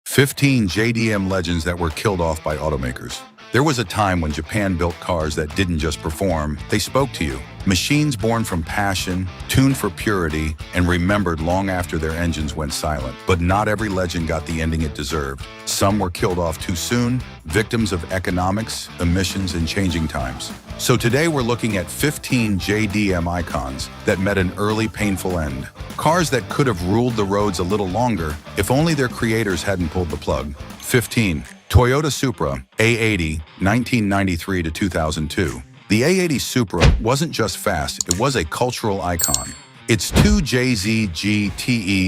15 JDM legends that were killed off by automakers. There was a time when Japan built cars that didn't just perform, they spoke to you. Machines born from passion, tuned for purity, and remembered long after their engines went silent. But not every legend got the ending it deserved. Some were killed off too soon, victims of economics, emissions, and changing times. So today we're looking at 15 JDM icons that met an early painful end. Cars that could have ruled the roads a little longer if only their creators hadn't pulled the plug. 15. Toyota Supra A80, 1993 to 2002. The A80 Supra wasn't just fast, it was a cultural icon. Its 2JZ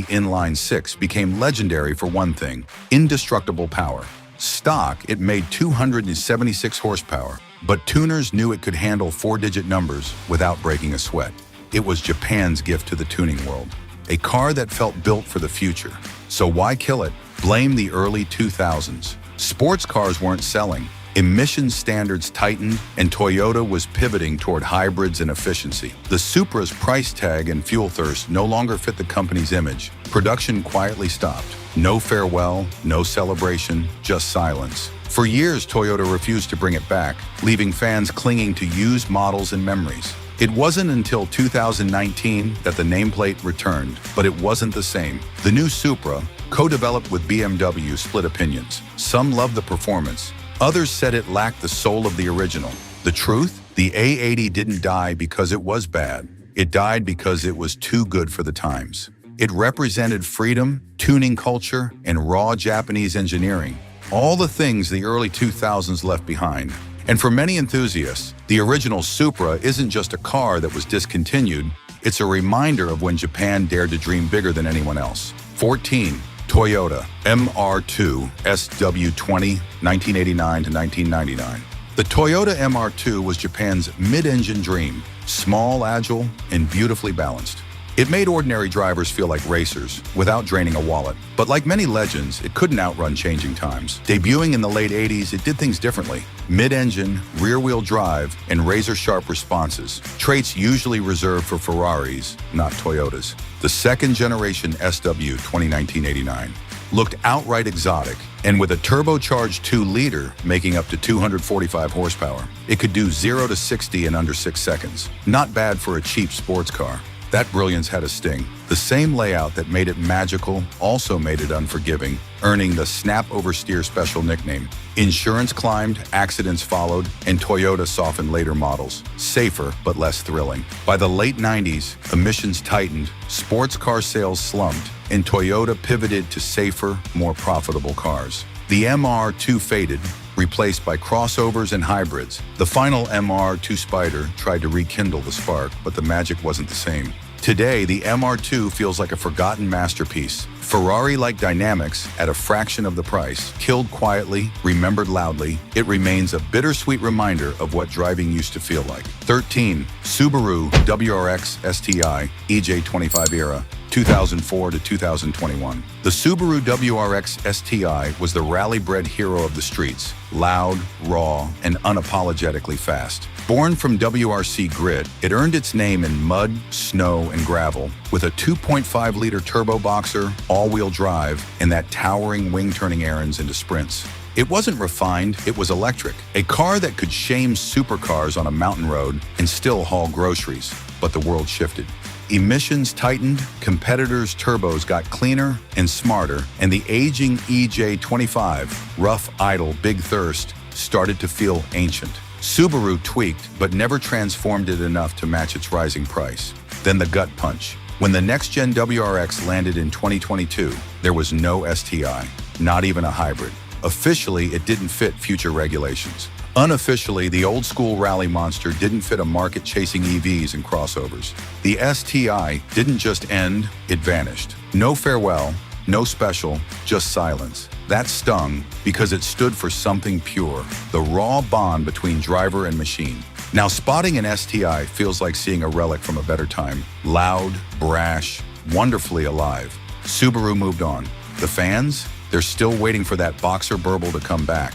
inline 6 became legendary for one thing: indestructible power. Stock, it made 276 horsepower, but tuners knew it could handle 4-digit numbers without breaking a sweat. It was Japan's gift to the tuning world. A car that felt built for the future. So why kill it? Blame the early 2000s. Sports cars weren't selling, emissions standards tightened, and Toyota was pivoting toward hybrids and efficiency. The Supra's price tag and fuel thirst no longer fit the company's image. Production quietly stopped. No farewell, no celebration, just silence. For years, Toyota refused to bring it back, leaving fans clinging to used models and memories. It wasn't until 2019 that the nameplate returned, but it wasn't the same. The new Supra, co-developed with BMW, split opinions. Some loved the performance. Others said it lacked the soul of the original. The truth? The A80 didn't die because it was bad. It died because it was too good for the times. It represented freedom, tuning culture, and raw Japanese engineering. All the things the early 2000s left behind. And for many enthusiasts, the original Supra isn't just a car that was discontinued, it's a reminder of when Japan dared to dream bigger than anyone else. 14. Toyota MR2 SW20, 1989 to 1999. The Toyota MR2 was Japan's mid-engine dream, small, agile, and beautifully balanced. It made ordinary drivers feel like racers, without draining a wallet. But like many legends, it couldn't outrun changing times. Debuting in the late 80s, it did things differently. Mid-engine, rear-wheel drive, and razor-sharp responses. Traits usually reserved for Ferraris, not Toyotas. The second-generation SW 2019-89 looked outright exotic, and with a turbocharged 2-liter making up to 245 horsepower, it could do 0 to 60 in under 6 seconds. Not bad for a cheap sports car. That brilliance had a sting. The same layout that made it magical also made it unforgiving, earning the Snap Oversteer special nickname. Insurance climbed, accidents followed, and Toyota softened later models. Safer, but less thrilling. By the late 90s, emissions tightened, sports car sales slumped, and Toyota pivoted to safer, more profitable cars. The MR2 faded, replaced by crossovers and hybrids. The final MR2 Spider tried to rekindle the spark, but the magic wasn't the same. Today, the MR2 feels like a forgotten masterpiece. Ferrari-like dynamics at a fraction of the price, killed quietly, remembered loudly, it remains a bittersweet reminder of what driving used to feel like. 13. Subaru WRX STI EJ25 era, 2004 to 2021. The Subaru WRX STI was the rally-bred hero of the streets, loud, raw, and unapologetically fast. Born from WRC grit, it earned its name in mud, snow, and gravel, with a 2.5-liter turbo boxer, all-wheel drive, and that towering wing-turning errands into sprints. It wasn't refined, it was electric. A car that could shame supercars on a mountain road and still haul groceries. But the world shifted. Emissions tightened, competitors' turbos got cleaner and smarter, and the aging EJ25, rough, idle, big thirst, started to feel ancient. Subaru tweaked, but never transformed it enough to match its rising price. Then the gut punch. When the next-gen WRX landed in 2022, there was no STI, not even a hybrid. Officially, it didn't fit future regulations. Unofficially, the old-school rally monster didn't fit a market chasing EVs and crossovers. The STI didn't just end, it vanished. No farewell, no special, just silence. That stung because it stood for something pure, the raw bond between driver and machine. Now, spotting an STI feels like seeing a relic from a better time. Loud, brash, wonderfully alive. Subaru moved on. The fans? They're still waiting for that boxer burble to come back.